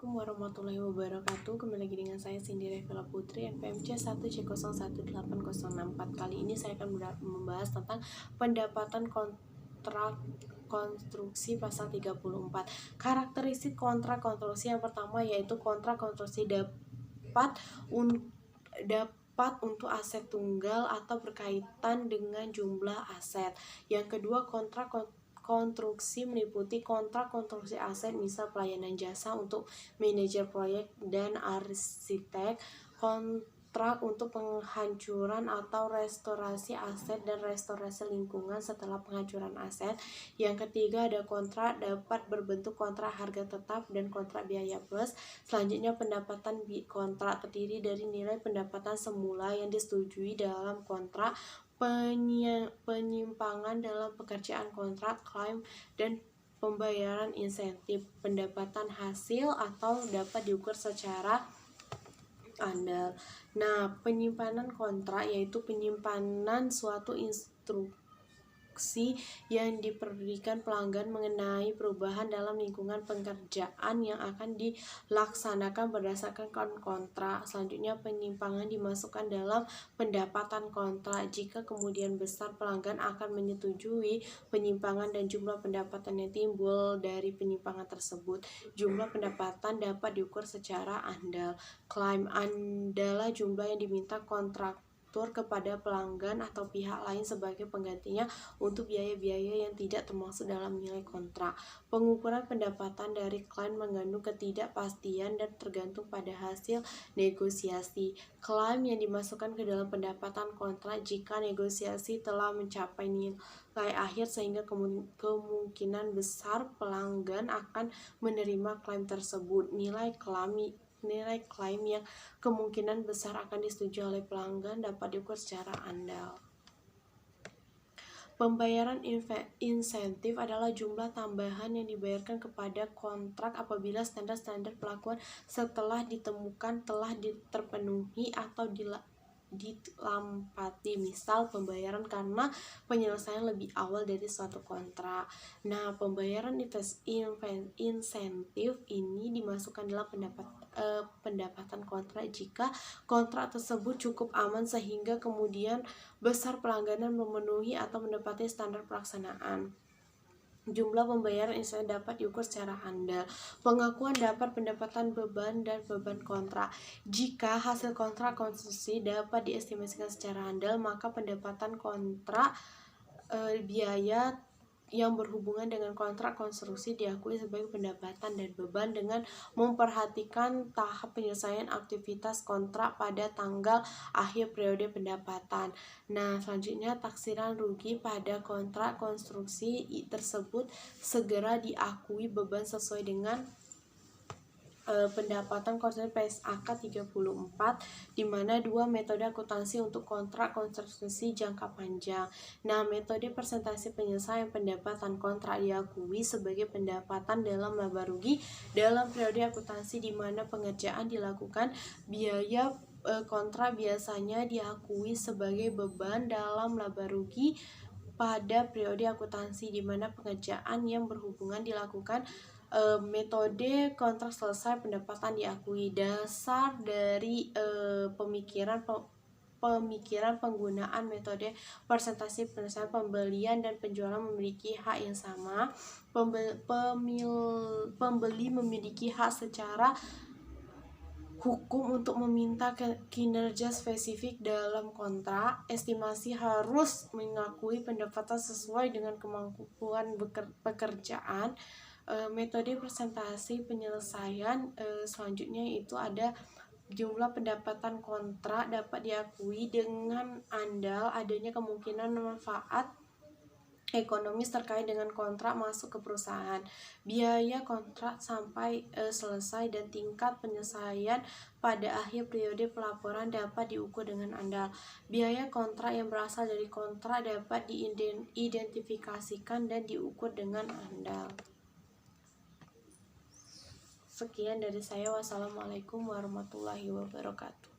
Assalamualaikum warahmatullahi wabarakatuh. Kembali lagi dengan saya Cindy Revela Putri, NPMC 1C018064. Kali ini saya akan membahas tentang pendapatan kontrak konstruksi pasal 34. Karakteristik kontrak konstruksi yang pertama yaitu kontrak konstruksi dapat untuk aset tunggal atau berkaitan dengan jumlah aset. Yang kedua, kontrak konstruksi meliputi kontrak konstruksi aset, misal pelayanan jasa untuk manajer proyek dan arsitek, kontrak untuk penghancuran atau restorasi aset dan restorasi lingkungan setelah penghancuran aset. Yang ketiga, ada kontrak dapat berbentuk kontrak harga tetap dan kontrak biaya plus. Selanjutnya, pendapatan kontrak terdiri dari nilai pendapatan semula yang disetujui dalam kontrak, penyimpangan dalam pekerjaan kontrak, klaim, dan pembayaran insentif. Pendapatan hasil atau dapat diukur secara andal. Nah, penyimpanan kontrak yaitu penyimpanan suatu instruksi yang diberikan pelanggan mengenai perubahan dalam lingkungan pekerjaan yang akan dilaksanakan berdasarkan kontrak. Selanjutnya, penyimpangan dimasukkan dalam pendapatan kontrak jika kemudian besar pelanggan akan menyetujui penyimpangan dan jumlah pendapatan yang timbul dari penyimpangan tersebut. Jumlah pendapatan dapat diukur secara andal. Klaim adalah jumlah yang diminta kontraktor kepada pelanggan atau pihak lain sebagai penggantinya untuk biaya-biaya yang tidak termasuk dalam nilai kontrak. Pengukuran pendapatan dari klaim mengandung ketidakpastian dan tergantung pada hasil negosiasi. Klaim yang dimasukkan ke dalam pendapatan kontrak jika negosiasi telah mencapai nilai akhir sehingga kemungkinan besar pelanggan akan menerima klaim tersebut. Nilai klaim yang kemungkinan besar akan disetujui oleh pelanggan dapat diukur secara andal. Pembayaran insentif adalah jumlah tambahan yang dibayarkan kepada kontrak apabila standar-standar pelakuan setelah ditemukan telah terpenuhi atau dilampati, misal pembayaran karena penyelesaian lebih awal dari suatu kontrak. Nah, pembayaran insentif ini dimasukkan dalam pendapatan kontrak jika kontrak tersebut cukup aman sehingga kemudian besar pelangganan memenuhi atau mendapati standar pelaksanaan. Jumlah pembayaran insentif dapat diukur secara andal. Pengakuan dapat pendapatan beban dan beban kontrak. Jika hasil kontrak konstruksi dapat diestimasikan secara andal, maka pendapatan kontrak biaya yang berhubungan dengan kontrak konstruksi diakui sebagai pendapatan dan beban dengan memperhatikan tahap penyelesaian aktivitas kontrak pada tanggal akhir periode pendapatan. Nah, selanjutnya taksiran rugi pada kontrak konstruksi tersebut segera diakui beban sesuai dengan pendapatan konstruksi PSAK 34, di mana dua metode akuntansi untuk kontrak konstruksi jangka panjang. Nah, metode persentase penyelesaian pendapatan kontrak diakui sebagai pendapatan dalam laba rugi dalam periode akuntansi di mana pengerjaan dilakukan. Biaya kontrak biasanya diakui sebagai beban dalam laba rugi pada periode akuntansi di mana pengerjaan yang berhubungan dilakukan. Metode kontrak selesai pendapatan diakui. Dasar dari pemikiran penggunaan metode persentase penyelesaian pembelian dan penjualan memiliki hak yang sama. Pembeli memiliki hak secara hukum untuk meminta kinerja spesifik dalam kontrak. Estimasi harus mengakui pendapatan sesuai dengan kemampuan pekerjaan. Metode persentase penyelesaian selanjutnya itu ada jumlah pendapatan kontrak dapat diakui dengan andal adanya kemungkinan manfaat ekonomis terkait dengan kontrak masuk ke perusahaan, biaya kontrak sampai selesai, dan tingkat penyelesaian pada akhir periode pelaporan dapat diukur dengan andal. Biaya kontrak yang berasal dari kontrak dapat diidentifikasikan dan diukur dengan andal. Sekian dari saya. Wassalamualaikum warahmatullahi wabarakatuh.